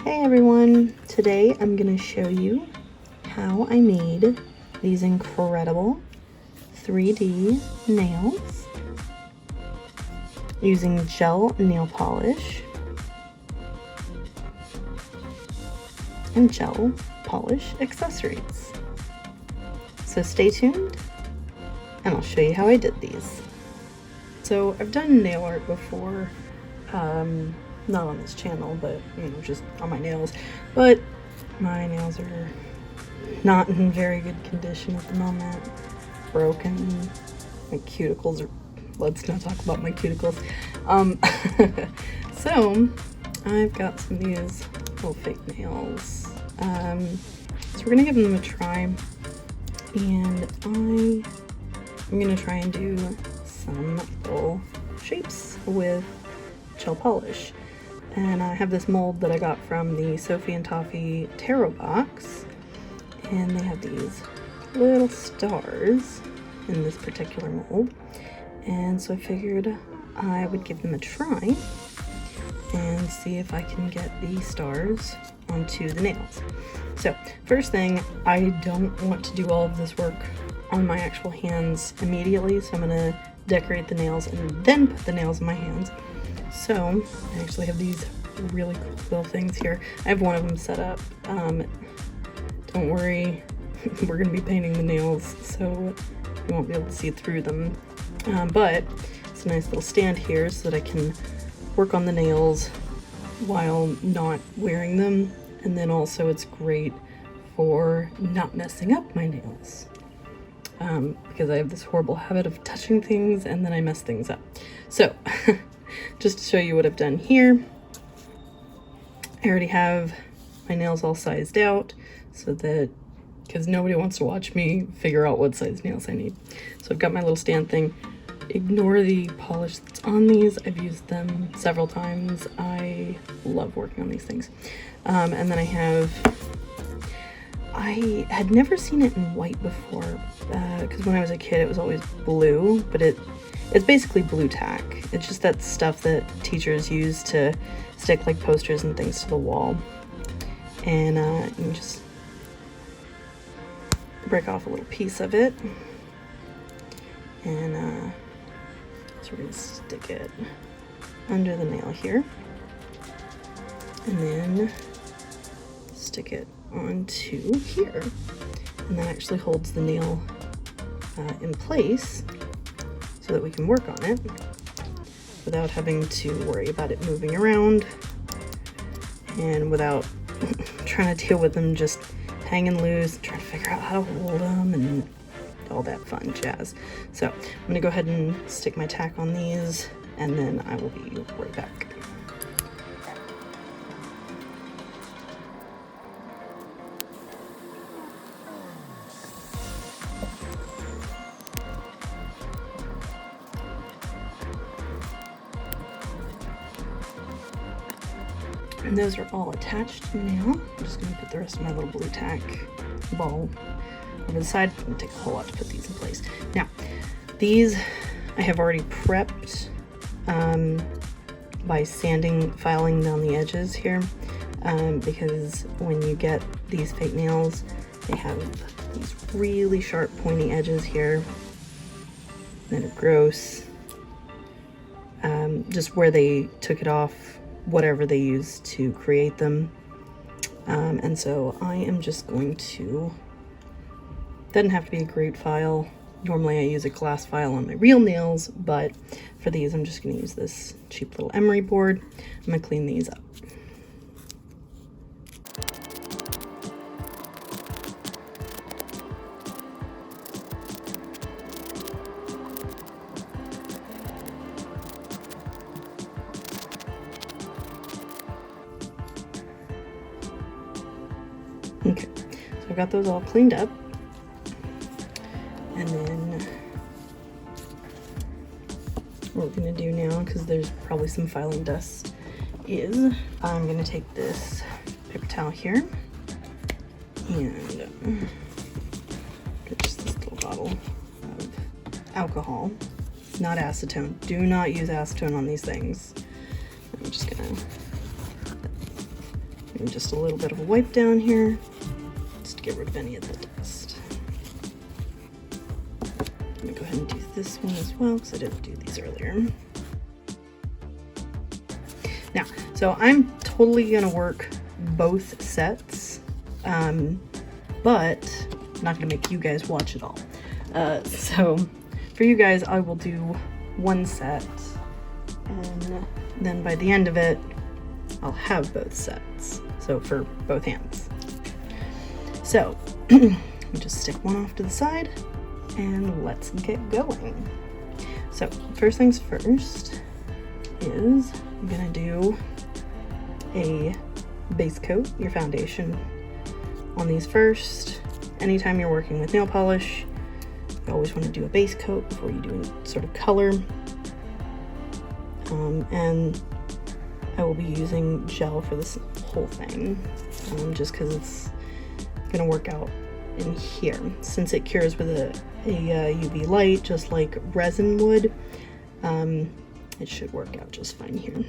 Hey everyone, today I'm going to show you how I made these incredible 3D nails using gel nail polish and gel polish accessories. So stay tuned and I'll show you how I did these. So I've done nail art before, not on this channel, but just on my nails. But my nails are not in very good condition at the moment. Broken. My cuticles are, let's not talk about my cuticles. So I've got some of these little fake nails. So we're gonna give them a try, and I'm gonna try and do some little shapes with gel polish. And I have this mold that I got from the Sophie and Toffee tarot box, and they have these little stars in this particular mold, and so I figured I would give them a try and see if I can get the stars onto the nails. So first thing, I don't want to do all of this work on my actual hands immediately, so I'm gonna decorate the nails and then put the nails in my hands. So I actually have these really cool little things here. I have one of them set up. Don't worry, we're gonna be painting the nails, so you won't be able to see through them. But it's a nice little stand here so that I can work on the nails while not wearing them. And then also it's great for not messing up my nails. Because I have this horrible habit of touching things and then I mess things up. So just to show you what I've done here, I already have my nails all sized out so that, because nobody wants to watch me figure out what size nails I need. So I've got my little stand thing. Ignore the polish that's on these. I've used them several times. I love working on these things. And then I had never seen it in white before, because when I was a kid it was always blue, but it's basically blue tack. It's just that stuff that teachers use to stick like posters and things to the wall. And you can just break off a little piece of it, and so we're gonna stick it under the nail here, and then stick it onto here, and that actually holds the nail in place so that we can work on it without having to worry about it moving around and without trying to deal with them just hanging loose, trying to figure out how to hold them and all that fun jazz. So I'm gonna go ahead and stick my tack on these, and then I will be right back. And those are all attached now. I'm just gonna put the rest of my little blue tack ball over the side. It's gonna take a whole lot to put these in place. Now, these I have already prepped by filing down the edges here, because when you get these fake nails, they have these really sharp pointy edges here that are gross. Just where they took it off, whatever they used to create them. And so I am just going to, doesn't have to be a great file. Normally I use a glass file on my real nails, but for these I'm just going to use this cheap little emery board. I'm going to clean these up. Okay, so I've got those all cleaned up, and then what we're gonna do now, because there's probably some filing dust, is I'm gonna take this paper towel here and just this little bottle of alcohol. It's not acetone. Do not use acetone on these things. I'm just gonna And just a little bit of a wipe down here, just to get rid of any of the dust. I'm gonna go ahead and do this one as well, because I didn't do these earlier. Now, so I'm totally gonna work both sets, but I'm not gonna make you guys watch it all. So for you guys, I will do one set, and then by the end of it, I'll have both sets. So for both hands. So just stick one off to the side and let's get going. So first things first is I'm gonna do a base coat, your foundation on these first. Anytime you're working with nail polish, you always want to do a base coat before you do any sort of color. And I will be using gel for this whole thing, just because it's gonna work out in here. Since it cures with a UV light, just like resin would, it should work out just fine here.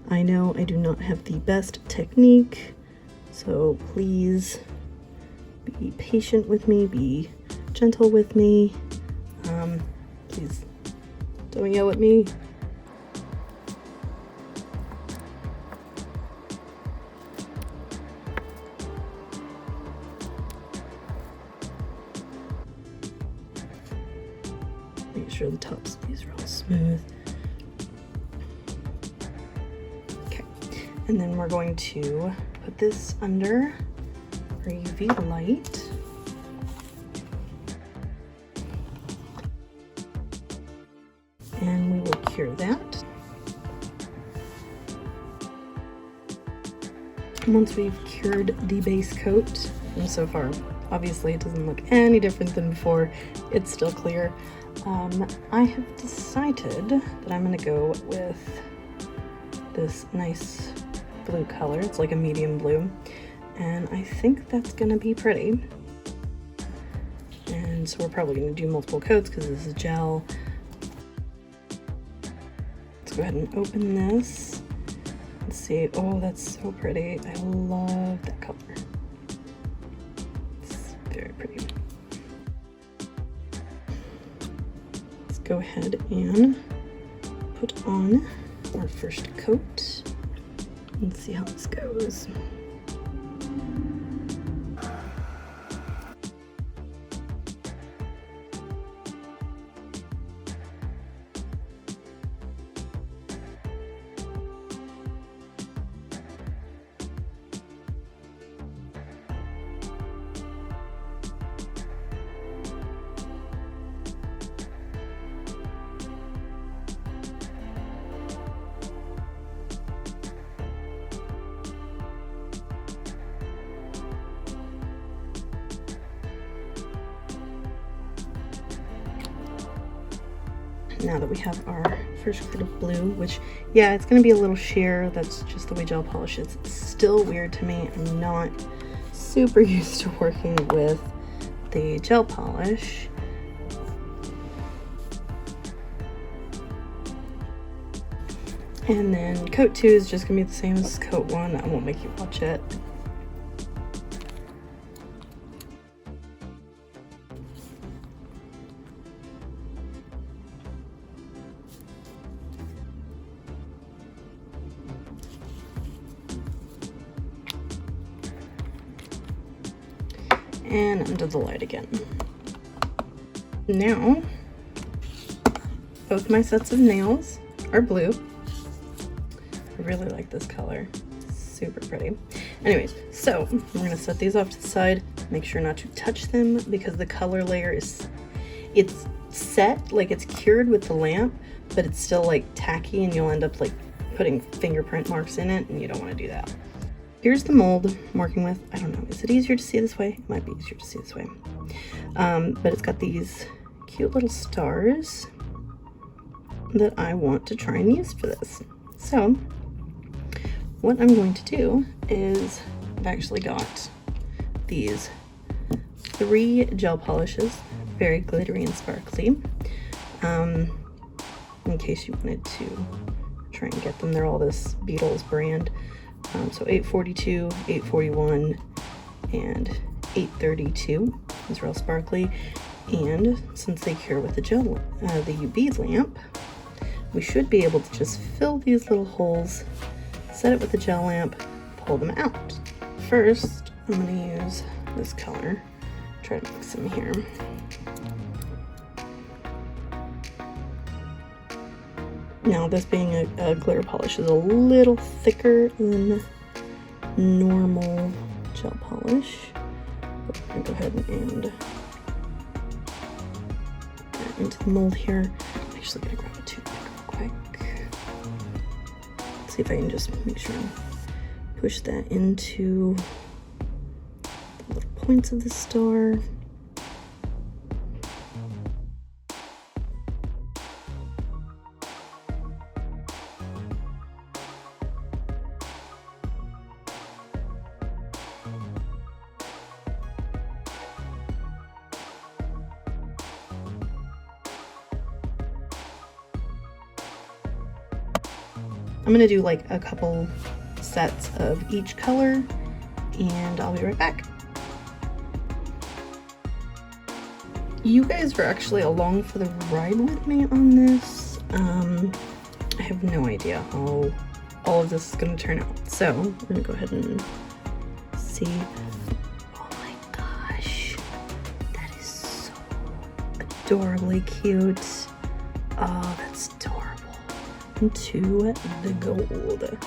I know I do not have the best technique, so please be patient with me, be gentle with me. Please don't yell at me. Make sure the tops of these are all smooth. Okay, and then we're going to put this under our UV light. And we will cure that. Once we've cured the base coat, and so far obviously it doesn't look any different than before, it's still clear, I have decided that I'm going to go with this nice blue color. It's like a medium blue, and I think that's going to be pretty. And so we're probably going to do multiple coats because this is gel. Let's go ahead and open this and see. Oh, that's so pretty. I love that color. It's very pretty. Let's go ahead and put on our first coat and see how this goes. Now that we have our first coat of blue, which, yeah, it's going to be a little sheer. That's just the way gel polish is. It's still weird to me. I'm not super used to working with the gel polish. And then coat 2 is just going to be the same as coat 1. I won't make you watch it. And under the light again. Now, both my sets of nails are blue. I really like this color. Super pretty. Anyways, so we're gonna set these off to the side. Make sure not to touch them because the color layer it's set, like it's cured with the lamp, but it's still like tacky and you'll end up like putting fingerprint marks in it, and you don't want to do that. Here's the mold I'm working with. I don't know, is it easier to see this way? It might be easier to see this way. But it's got these cute little stars that I want to try and use for this. So what I'm going to do is I've actually got these 3 gel polishes, very glittery and sparkly. In case you wanted to try and get them, they're all this Beetles brand. So 842, 841, and 832. These are all sparkly. And since they cure with the the UV lamp, we should be able to just fill these little holes, set it with the gel lamp, pull them out. First, I'm going to use this color, try to mix them here. Now, this being a glitter polish is a little thicker than normal gel polish. But I'm going to go ahead and add that into the mold here. I'm actually going to grab a toothpick real quick. Let's see if I can just make sure and push that into the little points of the star. I'm gonna do like a couple sets of each color and I'll be right back. You guys are actually along for the ride with me on this. I have no idea how all of this is gonna turn out. So we're gonna go ahead and see. Oh my gosh, that is so adorably cute. Oh, that's adorable. Into the gold.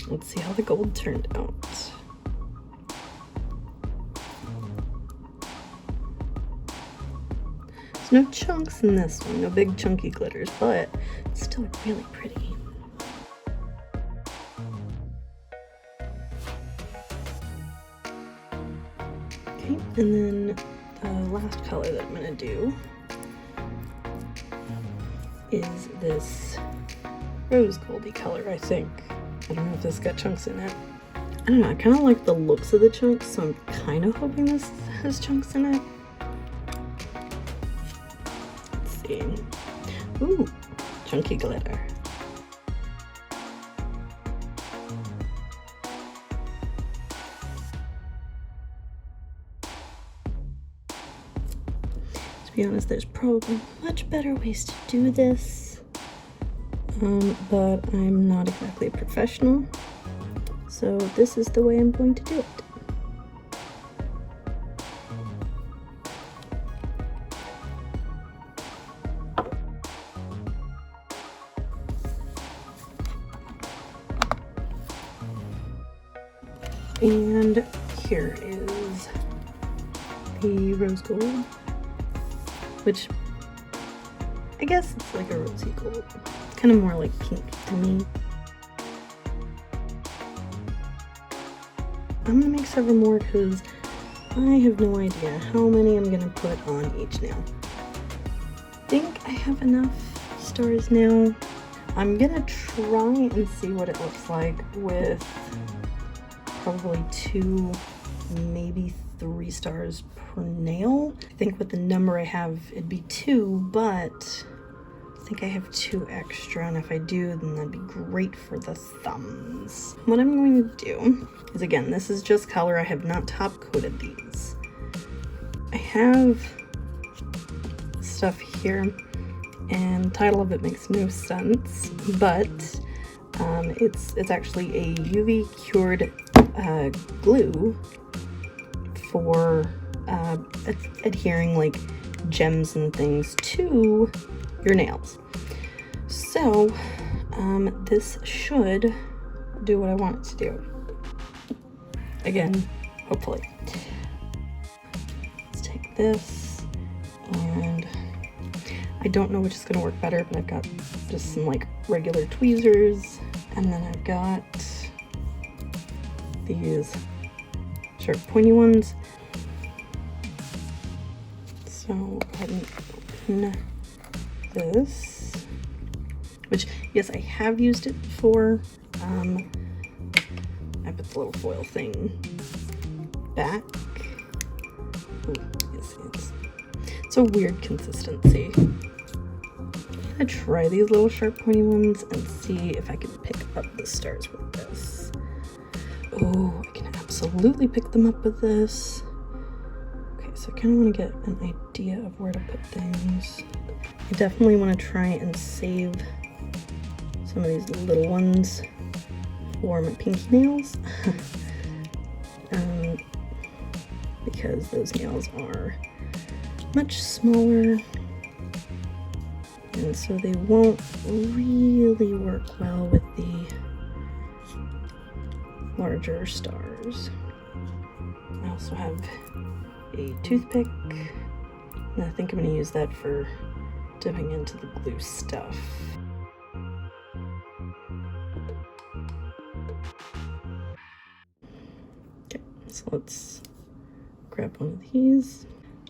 Let's see how the gold turned out. There's no chunks in this one, no big chunky glitters, but it's still really pretty. Okay, and then the last color that I'm gonna do is this rose goldy color, I think. I don't know if this got chunks in it. I don't know, I kind of like the looks of the chunks, so I'm kind of hoping this has chunks in it. Let's see. Ooh, chunky glitter. To be honest, there's probably much better ways to do this. But I'm not exactly a professional, so this is the way I'm going to do it. And here is the rose gold, which I guess it's like a rosy gold. It's kind of more like pink to me. I'm gonna make several more because I have no idea how many I'm gonna put on each nail. I think I have enough stars now. I'm gonna try and see what it looks like with probably 2, maybe 3 stars per nail. I think with the number I have, it'd be 2, but I think I have 2 extra, and if I do, then that'd be great for the thumbs. What I'm going to do is, again, this is just color. I have not top coated these. I have stuff here, and the title of it makes no sense, but it's actually a UV cured glue for adhering like gems and things to your nails. So this should do what I want it to do. Again, hopefully. Let's take this, and I don't know which is going to work better, but I've got just some like regular tweezers, and then I've got these sharp pointy ones. So go ahead and open this, which, yes, I have used it before. I put the little foil thing back. Ooh, yes, it's a weird consistency. I'm gonna try these little sharp pointy ones and see if I can pick up the stars with this. Oh, I can absolutely pick them up with this. Okay, so I kind of want to get an idea of where to put things. I definitely want to try and save some of these little ones for my pinky nails. Because those nails are much smaller, and so they won't really work well with the larger stars. I also have a toothpick, and I think I'm going to use that for dipping into the glue stuff. Okay, so let's grab one of these.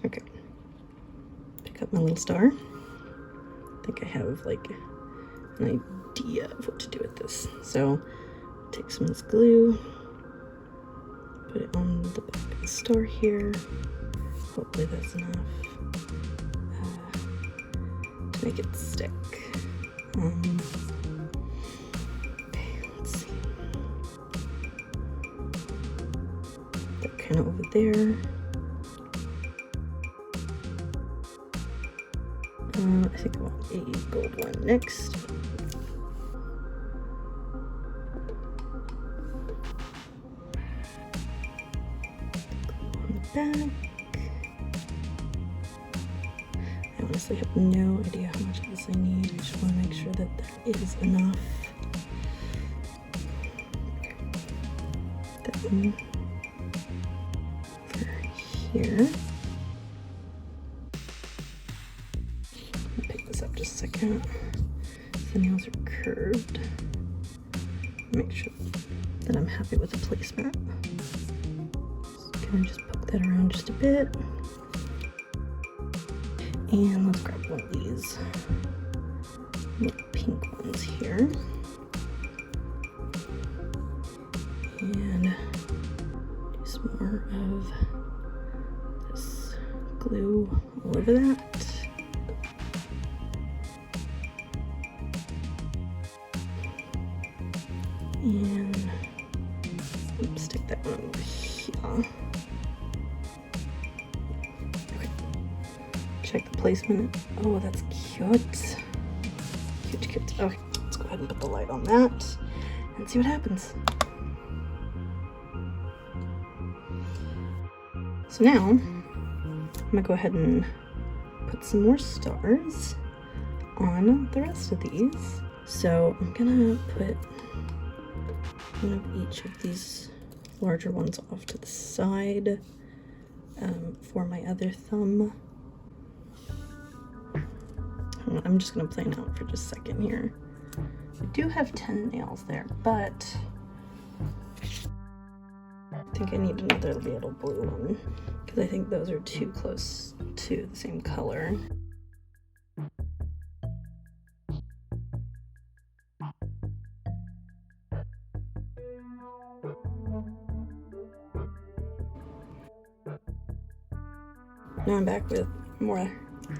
Okay, pick up my little star. I think I have like an idea of what to do with this. So take some of this glue, put it on the back of the star here. Hopefully that's enough to make it stick. Okay, let's see. That kind of over there. I think I want a gold one next. On the back. I honestly have no idea how much of this I need. I just want to make sure that that is enough. That one for here. Pick this up just a second. The nails are curved. Make sure that I'm happy with the placement. So gonna just poke that around just a bit. And let's grab one of these little pink ones here. And do some more of this glue all over that. And oops, stick that one over here. Okay. Check the placement. Oh, that's cute. Cute, cute. Okay, let's go ahead and put the light on that and see what happens. So now, I'm gonna go ahead and put some more stars on the rest of these. So I'm gonna put one of each of these larger ones off to the side for my other thumb. I'm just gonna plan out for just a second here. I do have 10 nails there, but I think I need another little blue one because I think those are too close to the same color. Now I'm back with more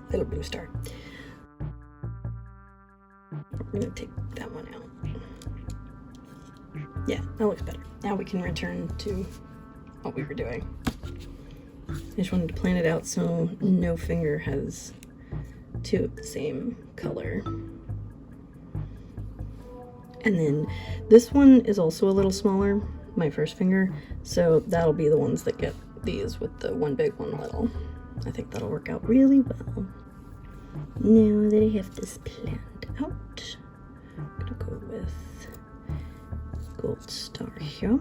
little blue star. We're gonna take that one out. Yeah, that looks better. Now we can return to what we were doing. I just wanted to plan it out so no finger has two of the same color. And then this one is also a little smaller, my first finger, so that'll be the ones that get these with the one big, one little. I think that'll work out really well. Now that I have this planned out, I'm gonna go with gold star here.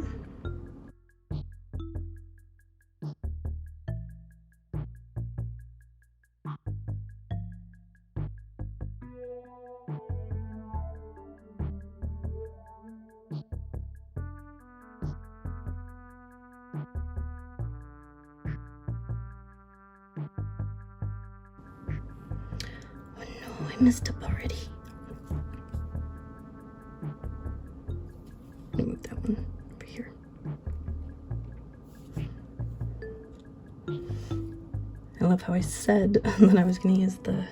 I messed up already. I'm gonna move that one over here. I love how I said that I was gonna use the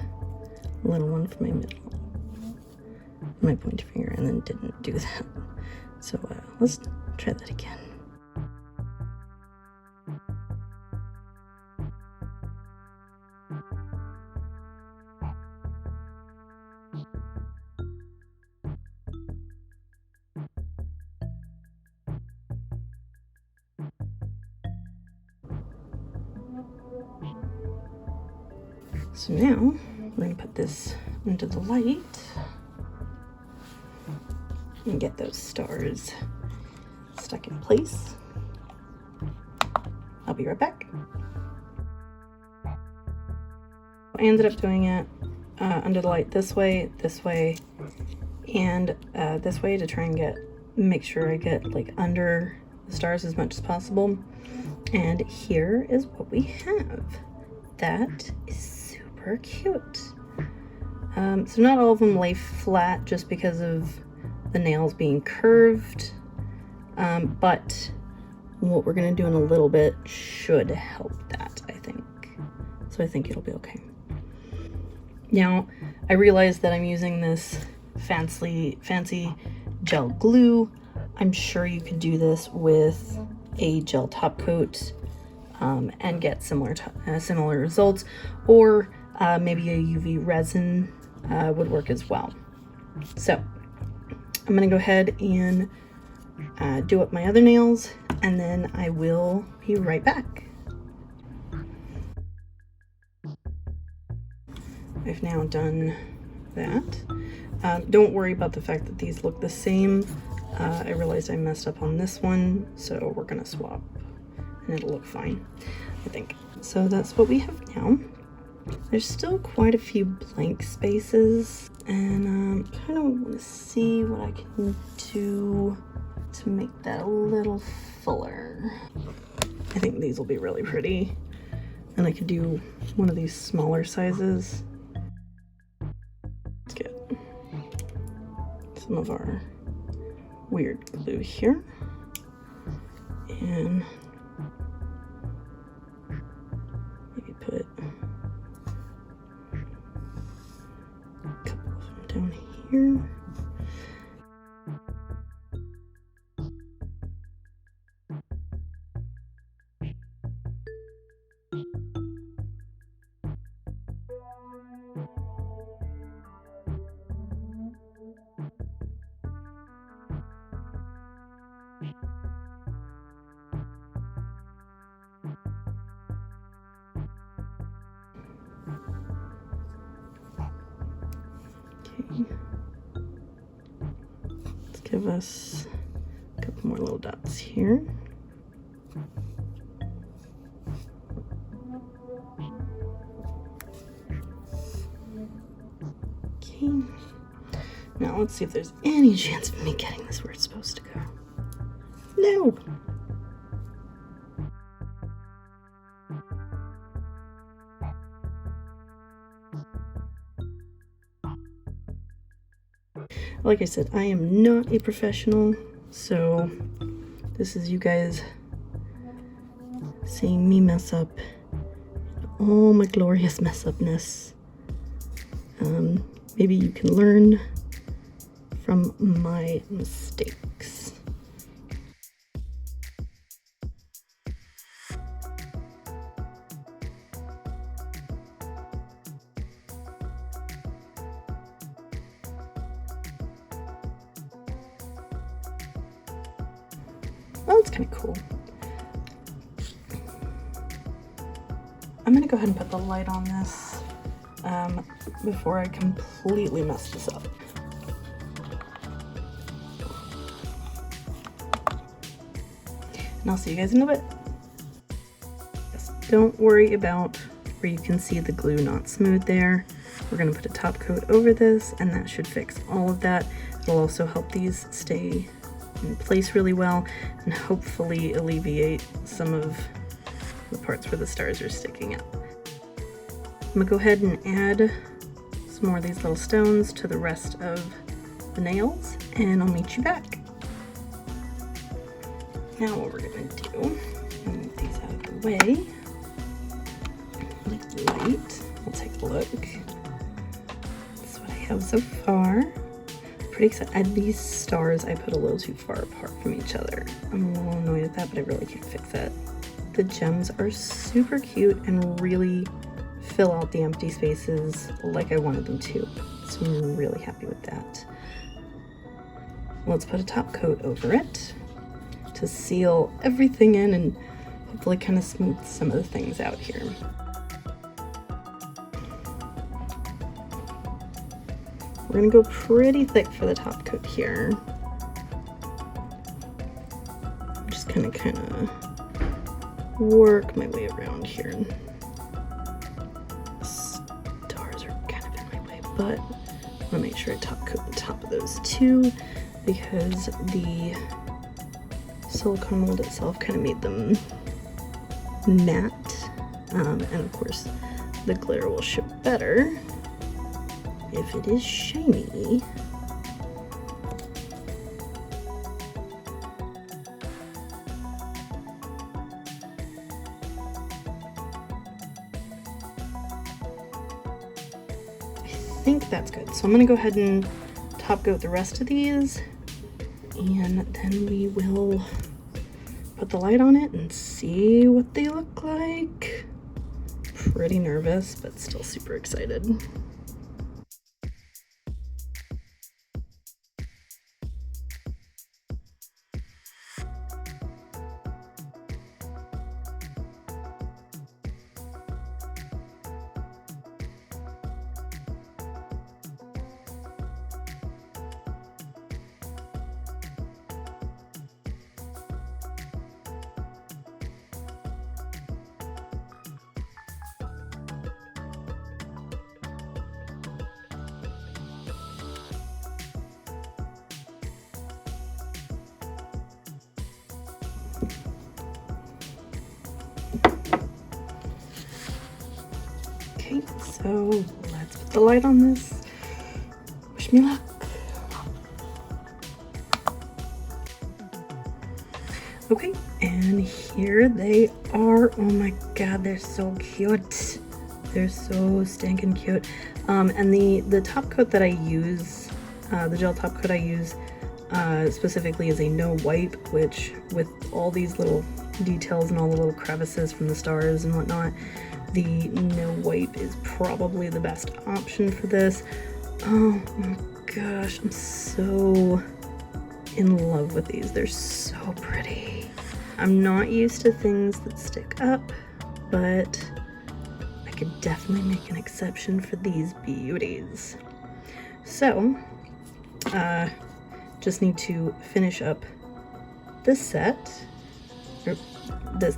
little one for my pointer finger and then didn't do that. So let's try that again. So now we're gonna put this into the light and get those stars stuck in place. I'll be right back. I ended up doing it under the light this way, and this way to try and make sure I get like under the stars as much as possible. And here is what we have. That is super cute. So not all of them lay flat just because of the nails being curved, but what we're gonna do in a little bit should help that, I think. So I think it'll be okay. Now, I realize that I'm using this fancy gel glue. I'm sure you could do this with a gel top coat and get similar results, or maybe a UV resin would work as well. So I'm gonna go ahead and do up my other nails, and then I will be right back. I've now done that. Don't worry about the fact that these look the same. I realized I messed up on this one, so we're gonna swap and it'll look fine, I think. So that's what we have now. There's still quite a few blank spaces, and kind of want to see what I can do to make that a little fuller. I think these will be really pretty, and I could do one of these smaller sizes. Let's get some of our weird glue here, and maybe put a couple of them down here. Let's give us a couple more little dots here. Okay. Now let's see if there's any chance of me getting this where it's supposed to go. No! Like I said, I am not a professional, so this is you guys seeing me mess up all my glorious mess upness. Maybe you can learn from my mistakes. Oh, that's kind of cool. I'm gonna go ahead and put the light on this before I completely mess this up. And I'll see you guys in a bit. Just don't worry about where you can see the glue not smooth there. We're gonna put a top coat over this, and that should fix all of that. It'll also help these stay in place really well and hopefully alleviate some of the parts where the stars are sticking out. I'm gonna go ahead and add some some more of these little stones to the rest of the nails, and I'll meet you back. Now what we're gonna do, I'll move these out of the way. Light. We'll take a look. That's what I have so far. Pretty excited. These stars I put a little too far apart from each other. I'm a little annoyed at that, but I really can't fix it. The gems are super cute and really fill out the empty spaces like I wanted them to. So I'm really happy with that. Let's put a top coat over it to seal everything in and hopefully kind of smooth some of the things out here. We're gonna go pretty thick for the top coat here. I'm just kind of work my way around here. Stars are kind of in my way, but I want to make sure I top coat the top of those too, because the silicone mold itself kind of made them matte, and of course the glitter will show better if it is shiny. I think that's good. So I'm gonna go ahead and top coat the rest of these, and then we will put the light on it and see what they look like. Pretty nervous, but still super excited. Okay, so let's put the light on this. Wish me luck. Okay, and here they are. Oh my god, they're so cute. They're so stinking cute. And the top coat that I use, the gel top coat I use specifically is a no wipe, which with all these little details and all the little crevices from the stars and whatnot, the no wipe is probably the best option for this. Oh my gosh, I'm so in love with these. They're so pretty. I'm not used to things that stick up, but I could definitely make an exception for these beauties. So, just need to finish up this set, or this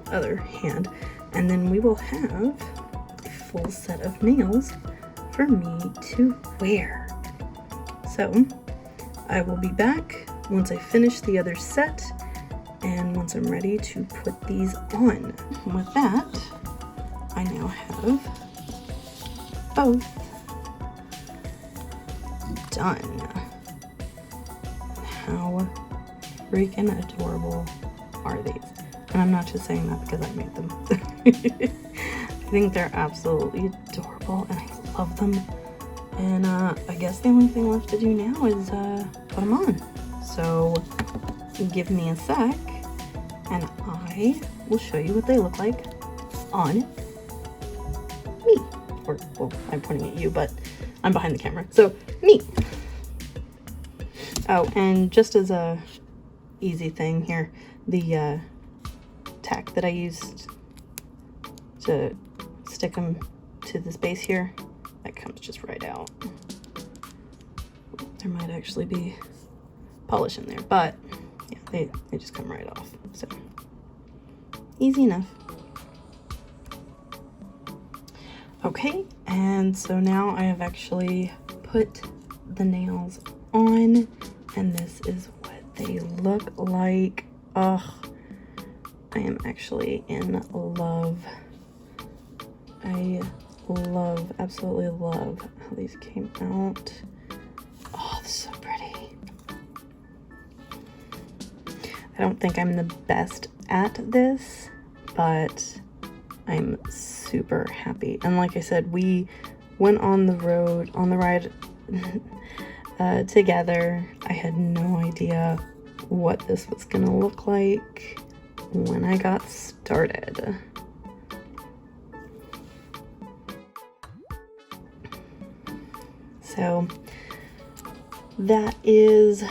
other hand, and then we will have a full set of nails for me to wear. So I will be back once I finish the other set and once I'm ready to put these on. And with that, I now have both done. How freaking adorable are these? And I'm not just saying that because I made them. I think they're absolutely adorable and I love them. And I guess the only thing left to do now is put them on. So give me a sec and I will show you what they look like on me. Or, well, I'm pointing at you, but I'm behind the camera. So, me. Oh, and just as a easy thing here, the tack that I used to stick them to this base here, that comes just right out. There might actually be polish in there, but yeah, they just come right off. So easy enough. Okay, and so now I have actually put the nails on, and this is what they look like. Ugh, I am actually in love. I love, absolutely love how these came out. Oh, this is so pretty. I don't think I'm the best at this, but I'm super happy. And like I said, we went on the ride together. I had no idea what this was gonna look like when I got started. So that is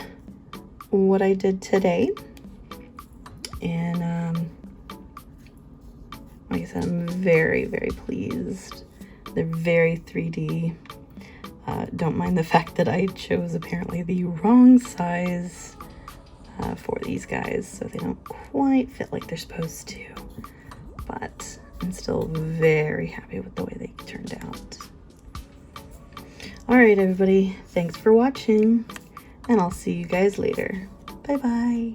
what I did today. And like I said, I'm very, very pleased. They're very 3D. Don't mind the fact that I chose apparently the wrong size for these guys, so they don't quite fit like they're supposed to. But I'm still very happy with the way they turned out. Alright everybody, thanks for watching, and I'll see you guys later. Bye bye!